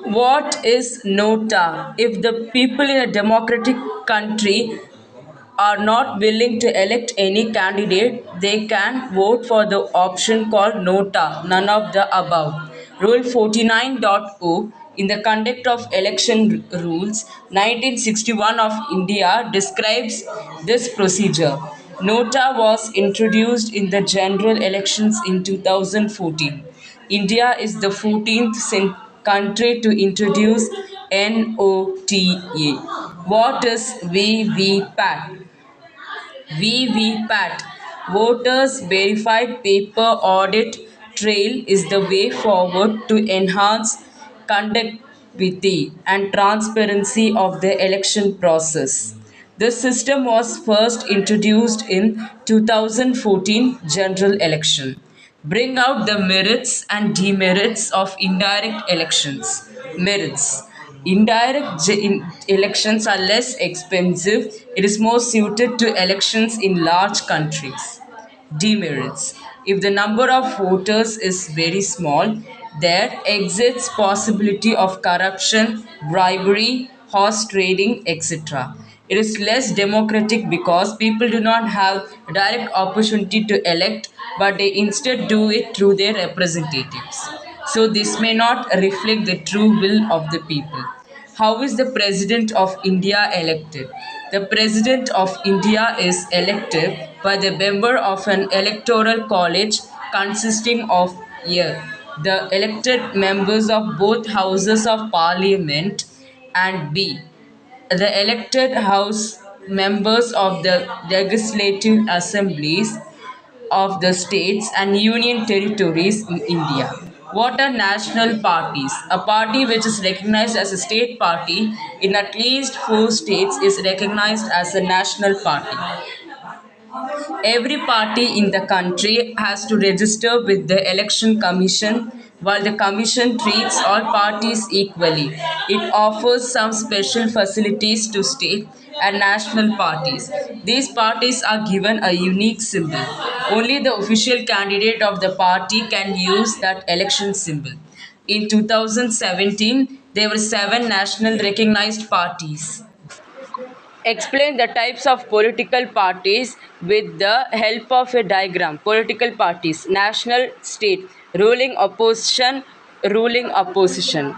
What is nota? If the people in a democratic country are not willing to elect any candidate, they can vote for the option called nota, none of the above. Rule 49.0 in the Conduct of Election Rules 1961 of India describes this procedure. Nota was introduced in the general elections in 2014. India is the 14th country to introduce NOTA. What is VVPAT? VVPAT, Voters Verified Paper Audit Trail, is the way forward to enhance conductivity and transparency of the election process. The system was first introduced in 2014 general election. Bring out the merits and demerits of indirect elections. Merits. Elections are less expensive. It is more suited to elections in large countries. Demerits. If the number of voters is very small, there exists possibility of corruption, bribery, horse trading, etc. It is less democratic because people do not have direct opportunity to elect, but they instead do it through their representatives. So this may not reflect the true will of the people. How is the President of India elected? The President of India is elected by the member of an electoral college consisting of A. The elected members of both houses of parliament, and B. The elected house members of the legislative assemblies of the states and union territories in India. What are national parties? A party which is recognized as a state party in at least 4 states is recognized as a national party. Every party in the country has to register with the election commission. While the commission treats all parties equally, it offers some special facilities to state and national parties. These parties are given a unique symbol. Only the official candidate of the party can use that election symbol. In 2017, there were 7 national recognized parties. Explain the types of political parties with the help of a diagram. Political parties: national, state, ruling opposition, ruling opposition.